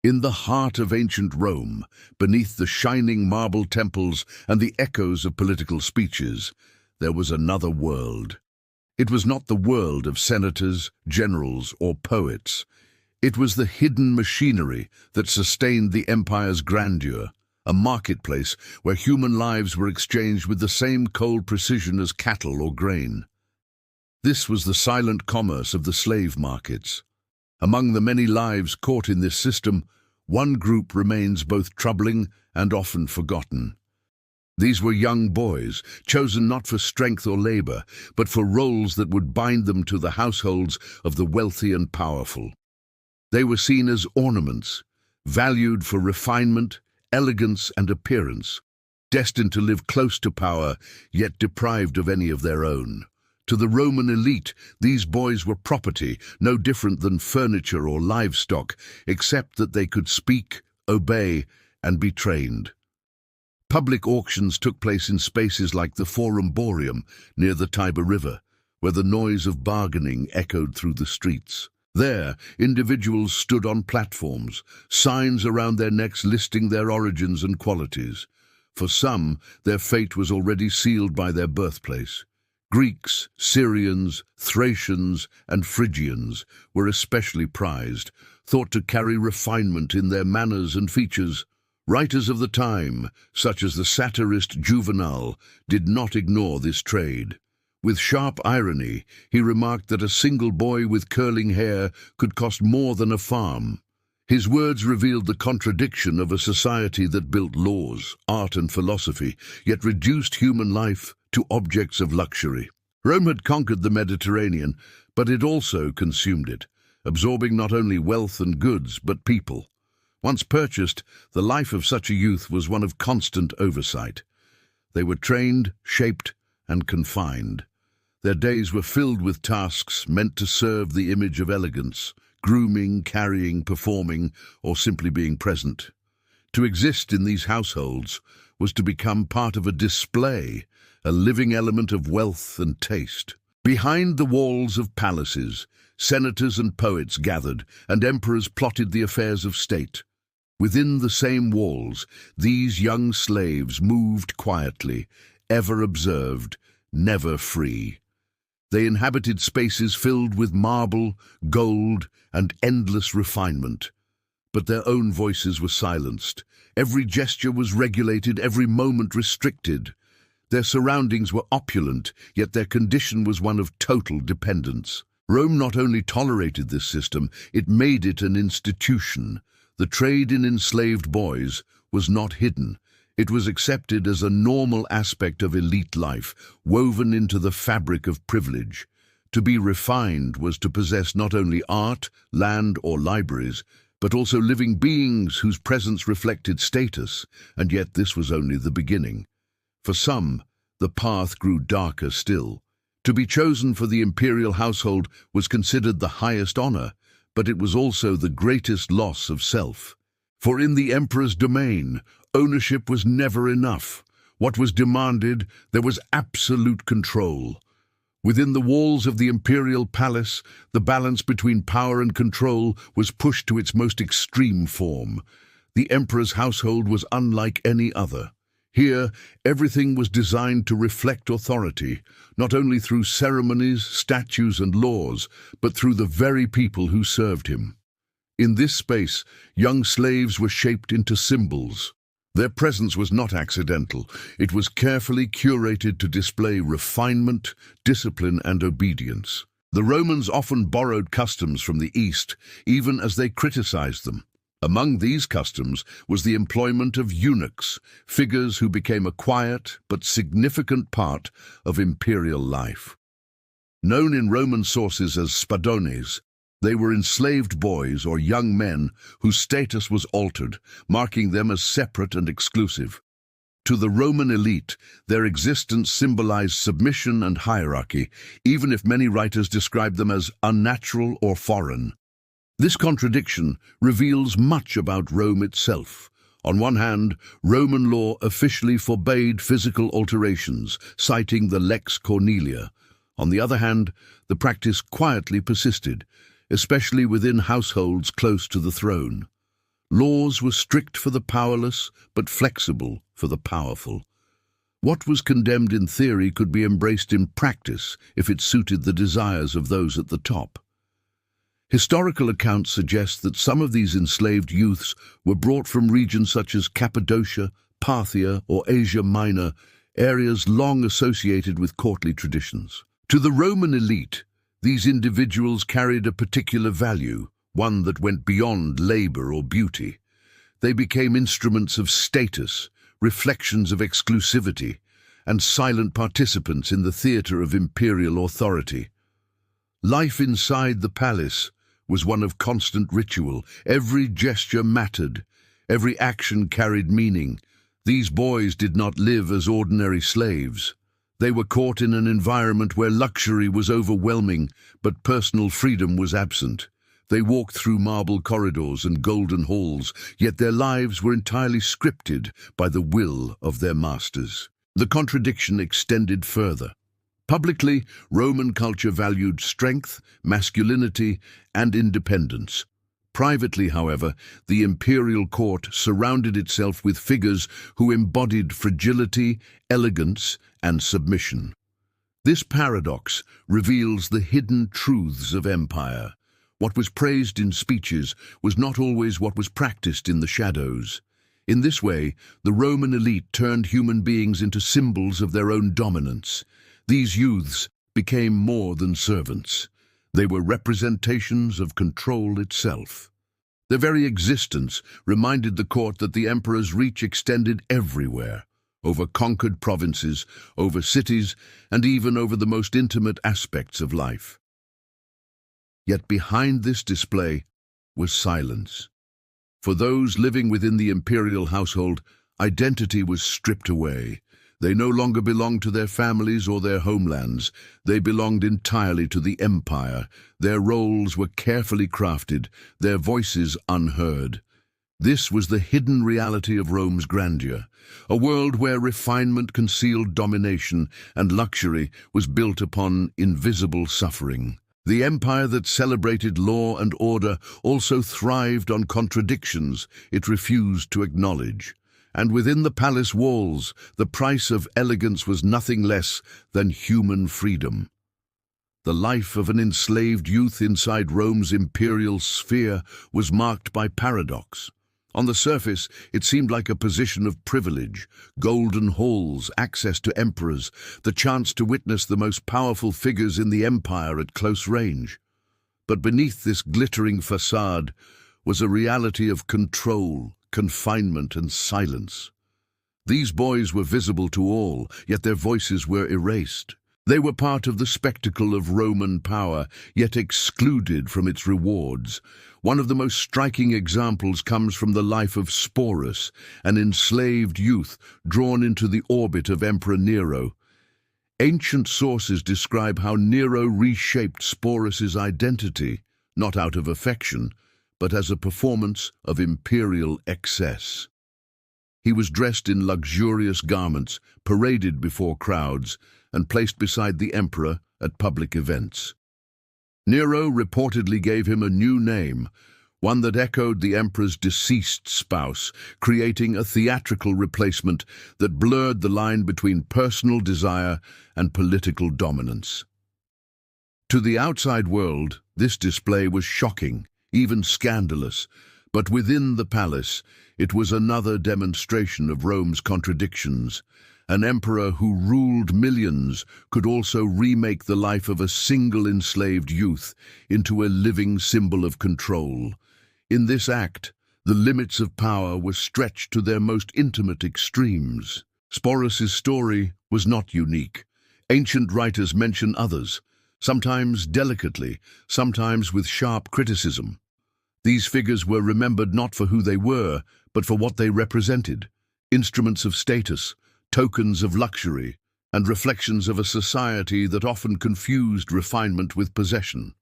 In the heart of ancient Rome, beneath the shining marble temples and the echoes of political speeches, there was another world. It was not the world of senators, generals, or poets. It was the hidden machinery that sustained the empire's grandeur, a marketplace where human lives were exchanged with the same cold precision as cattle or grain. This was the silent commerce of the slave markets. Among the many lives caught in this system, one group remains both troubling and often forgotten. These were young boys, chosen not for strength or labor, but for roles that would bind them to the households of the wealthy and powerful. They were seen as ornaments, valued for refinement, elegance, and appearance, destined to live close to power, yet deprived of any of their own. To the Roman elite, these boys were property, no different than furniture or livestock, except that they could speak, obey, and be trained. Public auctions took place in spaces like the Forum Boarium near the Tiber River, where the noise of bargaining echoed through the streets. There, individuals stood on platforms, signs around their necks listing their origins and qualities. For some, their fate was already sealed by their birthplace. Greeks, Syrians, Thracians, and Phrygians were especially prized, thought to carry refinement in their manners and features. Writers of the time, such as the satirist Juvenal, did not ignore this trade. With sharp irony, he remarked that a single boy with curling hair could cost more than a farm. His words revealed the contradiction of a society that built laws, art, and philosophy, yet reduced human life to objects of luxury. Rome had conquered the Mediterranean, but it also consumed it, absorbing not only wealth and goods, but people. Once purchased, the life of such a youth was one of constant oversight. They were trained, shaped, and confined. Their days were filled with tasks meant to serve the image of elegance, grooming, carrying, performing, or simply being present. To exist in these households was to become part of a display, a living element of wealth and taste. Behind the walls of palaces, senators and poets gathered, and emperors plotted the affairs of state. Within the same walls, these young slaves moved quietly, ever observed, never free. They inhabited spaces filled with marble, gold, and endless refinement. But their own voices were silenced. Every gesture was regulated, every moment restricted. Their surroundings were opulent, yet their condition was one of total dependence. Rome not only tolerated this system, it made it an institution. The trade in enslaved boys was not hidden. It was accepted as a normal aspect of elite life, woven into the fabric of privilege. To be refined was to possess not only art, land, or libraries, but also living beings whose presence reflected status, and yet this was only the beginning. For some, the path grew darker still. To be chosen for the imperial household was considered the highest honor, but it was also the greatest loss of self. For in the emperor's domain, ownership was never enough. What was demanded, there was absolute control. Within the walls of the imperial palace, the balance between power and control was pushed to its most extreme form. The emperor's household was unlike any other. Here, everything was designed to reflect authority, not only through ceremonies, statues, and laws, but through the very people who served him. In this space, young slaves were shaped into symbols. Their presence was not accidental. It was carefully curated to display refinement, discipline, and obedience. The Romans often borrowed customs from the East, even as they criticized them. Among these customs was the employment of eunuchs, figures who became a quiet but significant part of imperial life. Known in Roman sources as spadones, they were enslaved boys or young men whose status was altered, marking them as separate and exclusive. To the Roman elite, their existence symbolized submission and hierarchy, even if many writers describe them as unnatural or foreign. This contradiction reveals much about Rome itself. On one hand, Roman law officially forbade physical alterations, citing the Lex Cornelia. On the other hand, the practice quietly persisted, especially within households close to the throne. Laws were strict for the powerless, but flexible for the powerful. What was condemned in theory could be embraced in practice if it suited the desires of those at the top. Historical accounts suggest that some of these enslaved youths were brought from regions such as Cappadocia, Parthia, or Asia Minor, areas long associated with courtly traditions. To the Roman elite, these individuals carried a particular value, one that went beyond labor or beauty. They became instruments of status, reflections of exclusivity, and silent participants in the theater of imperial authority. Life inside the palace was one of constant ritual. Every gesture mattered, every action carried meaning. These boys did not live as ordinary slaves. They were caught in an environment where luxury was overwhelming, but personal freedom was absent. They walked through marble corridors and golden halls, yet their lives were entirely scripted by the will of their masters. The contradiction extended further. Publicly, Roman culture valued strength, masculinity, and independence. Privately, however, the imperial court surrounded itself with figures who embodied fragility, elegance, and submission. This paradox reveals the hidden truths of empire. What was praised in speeches was not always what was practiced in the shadows. In this way, the Roman elite turned human beings into symbols of their own dominance. These youths became more than servants. They were representations of control itself. Their very existence reminded the court that the emperor's reach extended everywhere, over conquered provinces, over cities, and even over the most intimate aspects of life. Yet behind this display was silence. For those living within the imperial household, identity was stripped away. They no longer belonged to their families or their homelands. They belonged entirely to the empire. Their roles were carefully crafted, their voices unheard. This was the hidden reality of Rome's grandeur, a world where refinement concealed domination and luxury was built upon invisible suffering. The empire that celebrated law and order also thrived on contradictions it refused to acknowledge. And within the palace walls, the price of elegance was nothing less than human freedom. The life of an enslaved youth inside Rome's imperial sphere was marked by paradox. On the surface, it seemed like a position of privilege, golden halls, access to emperors, the chance to witness the most powerful figures in the empire at close range. But beneath this glittering facade was a reality of control, confinement, and silence. These boys were visible to all, yet their voices were erased. They were part of the spectacle of Roman power, yet excluded from its rewards. One of the most striking examples comes from the life of Sporus, an enslaved youth drawn into the orbit of Emperor Nero. Ancient sources describe how Nero reshaped Sporus's identity, not out of affection, but as a performance of imperial excess. He was dressed in luxurious garments, paraded before crowds, and placed beside the emperor at public events. Nero reportedly gave him a new name, one that echoed the emperor's deceased spouse, creating a theatrical replacement that blurred the line between personal desire and political dominance. To the outside world, this display was shocking, even scandalous, but within the palace, it was another demonstration of Rome's contradictions. An emperor who ruled millions could also remake the life of a single enslaved youth into a living symbol of control. In this act, the limits of power were stretched to their most intimate extremes. Sporus's story was not unique. Ancient writers mention others, sometimes delicately, sometimes with sharp criticism. These figures were remembered not for who they were, but for what they represented: instruments of status, tokens of luxury, and reflections of a society that often confused refinement with possession.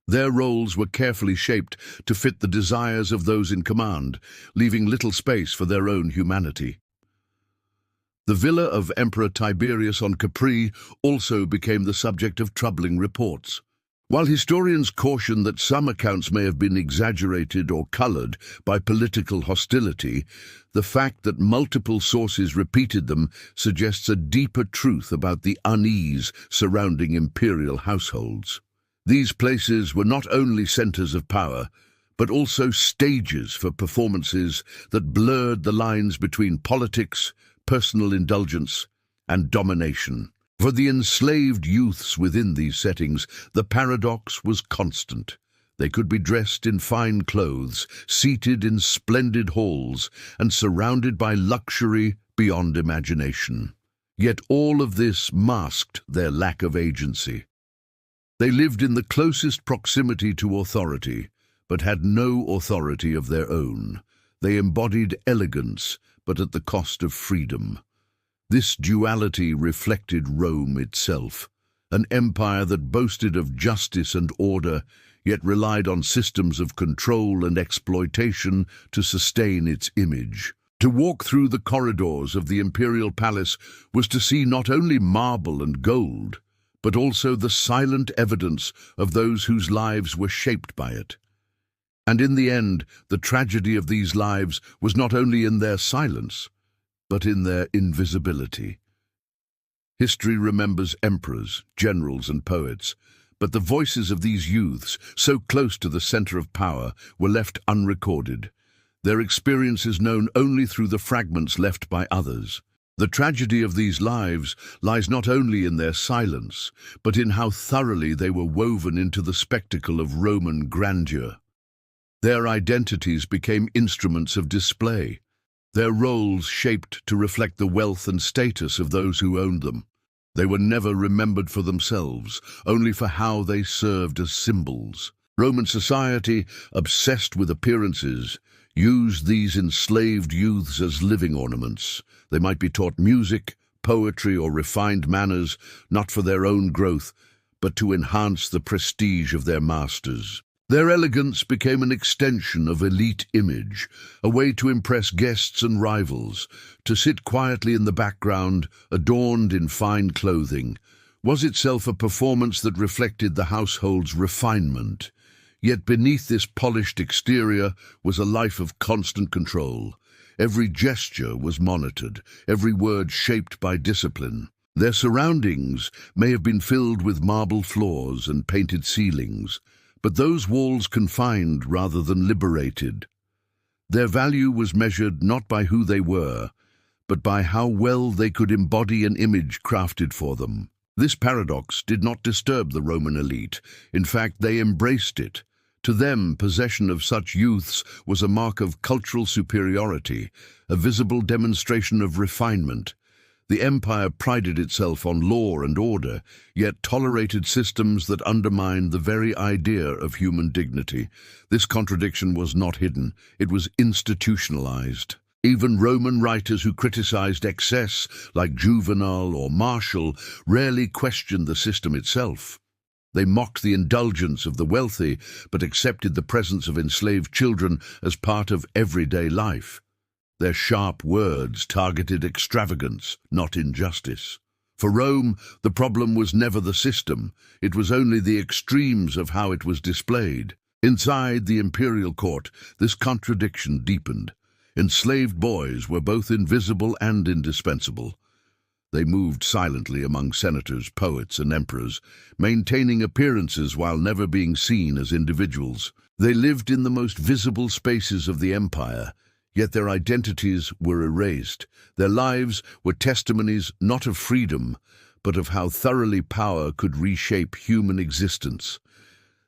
Their roles were carefully shaped to fit the desires of those in command, leaving little space for their own humanity. The villa of Emperor Tiberius on Capri also became the subject of troubling reports. While historians caution that some accounts may have been exaggerated or colored by political hostility, the fact that multiple sources repeated them suggests a deeper truth about the unease surrounding imperial households. These places were not only centers of power, but also stages for performances that blurred the lines between politics, personal indulgence, and domination. For the enslaved youths within these settings, the paradox was constant. They could be dressed in fine clothes, seated in splendid halls, and surrounded by luxury beyond imagination. Yet all of this masked their lack of agency. They lived in the closest proximity to authority, but had no authority of their own. They embodied elegance, but at the cost of freedom. This duality reflected Rome itself, an empire that boasted of justice and order, yet relied on systems of control and exploitation to sustain its image. To walk through the corridors of the imperial palace was to see not only marble and gold, but also the silent evidence of those whose lives were shaped by it. And in the end, the tragedy of these lives was not only in their silence, but in their invisibility. History remembers emperors, generals, and poets, but the voices of these youths, so close to the center of power, were left unrecorded. Their experiences known only through the fragments left by others. The tragedy of these lives lies not only in their silence, but in how thoroughly they were woven into the spectacle of Roman grandeur. Their identities became instruments of display, their roles shaped to reflect the wealth and status of those who owned them. They were never remembered for themselves, only for how they served as symbols. Roman society, obsessed with appearances, used these enslaved youths as living ornaments. They might be taught music, poetry, or refined manners, not for their own growth, but to enhance the prestige of their masters. Their elegance became an extension of elite image, a way to impress guests and rivals. To sit quietly in the background, adorned in fine clothing, was itself a performance that reflected the household's refinement. Yet beneath this polished exterior was a life of constant control. Every gesture was monitored, every word shaped by discipline. Their surroundings may have been filled with marble floors and painted ceilings, but those walls confined rather than liberated. Their value was measured not by who they were, but by how well they could embody an image crafted for them. This paradox did not disturb the Roman elite. In fact, they embraced it. To them, possession of such youths was a mark of cultural superiority, a visible demonstration of refinement. The empire prided itself on law and order, yet tolerated systems that undermined the very idea of human dignity. This contradiction was not hidden, it was institutionalized. Even Roman writers who criticized excess, like Juvenal or Martial, rarely questioned the system itself. They mocked the indulgence of the wealthy, but accepted the presence of enslaved children as part of everyday life. Their sharp words targeted extravagance, not injustice. For Rome, the problem was never the system, it was only the extremes of how it was displayed. Inside the imperial court, this contradiction deepened. Enslaved boys were both invisible and indispensable. They moved silently among senators, poets, and emperors, maintaining appearances while never being seen as individuals. They lived in the most visible spaces of the empire, yet their identities were erased. Their lives were testimonies not of freedom, but of how thoroughly power could reshape human existence.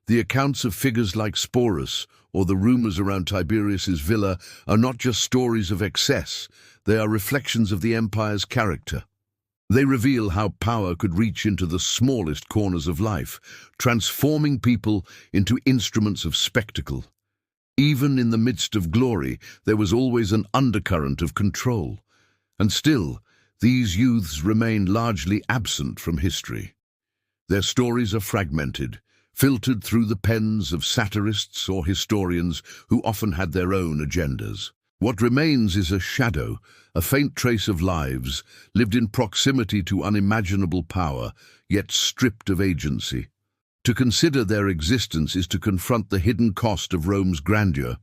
The accounts of figures like Sporus or the rumors around Tiberius's villa are not just stories of excess, they are reflections of the empire's character. They reveal how power could reach into the smallest corners of life, transforming people into instruments of spectacle. Even in the midst of glory, there was always an undercurrent of control. And still, these youths remain largely absent from history. Their stories are fragmented, filtered through the pens of satirists or historians who often had their own agendas. What remains is a shadow, a faint trace of lives, lived in proximity to unimaginable power, yet stripped of agency. To consider their existence is to confront the hidden cost of Rome's grandeur.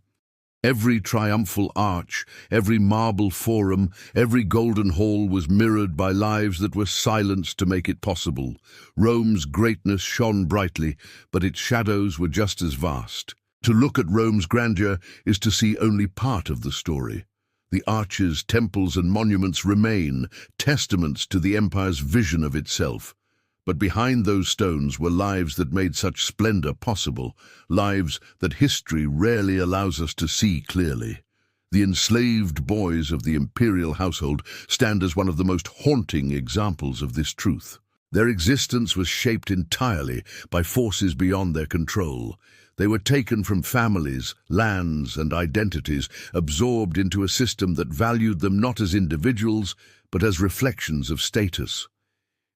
Every triumphal arch, every marble forum, every golden hall was mirrored by lives that were silenced to make it possible. Rome's greatness shone brightly, but its shadows were just as vast. To look at Rome's grandeur is to see only part of the story. The arches, temples, and monuments remain, testaments to the empire's vision of itself. But behind those stones were lives that made such splendor possible, lives that history rarely allows us to see clearly. The enslaved boys of the imperial household stand as one of the most haunting examples of this truth. Their existence was shaped entirely by forces beyond their control. They were taken from families, lands, and identities, absorbed into a system that valued them not as individuals, but as reflections of status.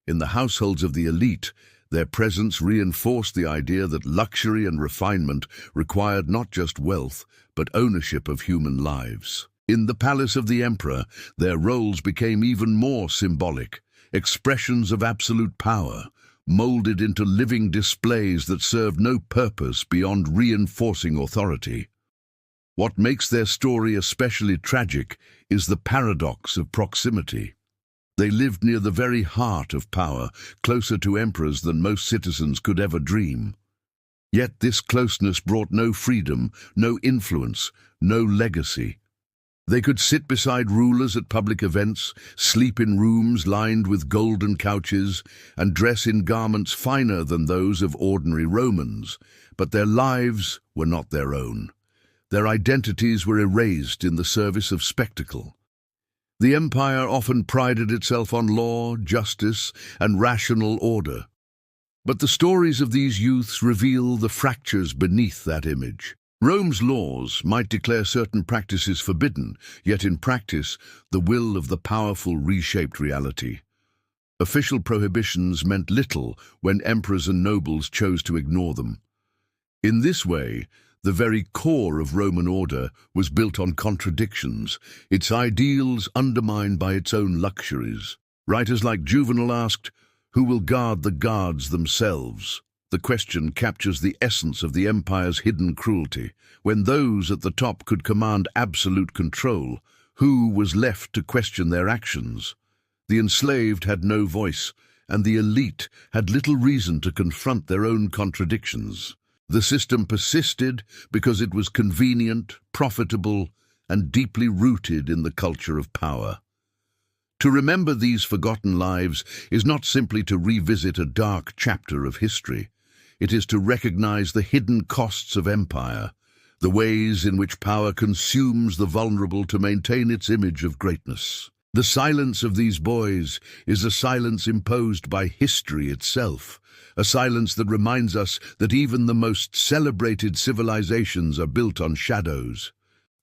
In the households of the elite, their presence reinforced the idea that luxury and refinement required not just wealth, but ownership of human lives. In the palace of the emperor, their roles became even more symbolic, expressions of absolute power, molded into living displays that served no purpose beyond reinforcing authority. What makes their story especially tragic is the paradox of proximity. They lived near the very heart of power, closer to emperors than most citizens could ever dream. Yet this closeness brought no freedom, no influence, no legacy. They could sit beside rulers at public events, sleep in rooms lined with golden couches, and dress in garments finer than those of ordinary Romans, but their lives were not their own. Their identities were erased in the service of spectacle. The empire often prided itself on law, justice, and rational order. But the stories of these youths reveal the fractures beneath that image. Rome's laws might declare certain practices forbidden, yet in practice, the will of the powerful reshaped reality. Official prohibitions meant little when emperors and nobles chose to ignore them. In this way, the very core of Roman order was built on contradictions, its ideals undermined by its own luxuries. Writers like Juvenal asked, "Who will guard the guards themselves?" The question captures the essence of the empire's hidden cruelty. When those at the top could command absolute control, who was left to question their actions? The enslaved had no voice, and the elite had little reason to confront their own contradictions. The system persisted because it was convenient, profitable, and deeply rooted in the culture of power. To remember these forgotten lives is not simply to revisit a dark chapter of history. It is to recognize the hidden costs of empire, the ways in which power consumes the vulnerable to maintain its image of greatness. The silence of these boys is a silence imposed by history itself, a silence that reminds us that even the most celebrated civilizations are built on shadows.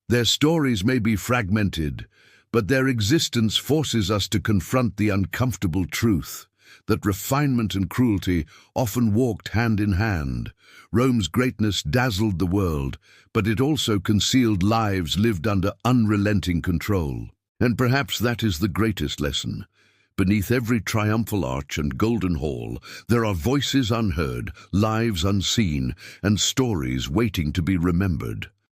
Their stories may be fragmented, but their existence forces us to confront the uncomfortable truth that refinement and cruelty often walked hand in hand. Rome's greatness dazzled the world, but it also concealed lives lived under unrelenting control. And perhaps that is the greatest lesson. Beneath every triumphal arch and golden hall, there are voices unheard, lives unseen, and stories waiting to be remembered.